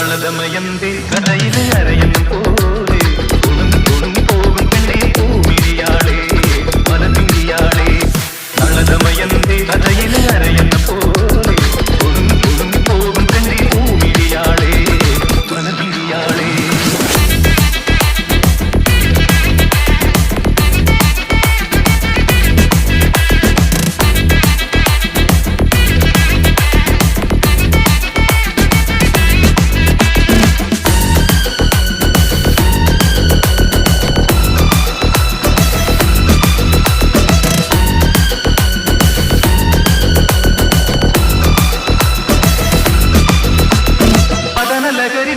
തളതമയന്തേ കഥയിലെ അരയൻ പോലെ തുളും തുളും പോകും പെണ്ണേ പൂമിഴിയാളേ മനമിഴിയാളേ തളതമയന്തേ കഥയിലെ അരയൻ പോലെ തുളും തുളും പോകും പെണ്ണേ പൂമിഴിയാളേ മനമിഴിയാളേ ലഹരി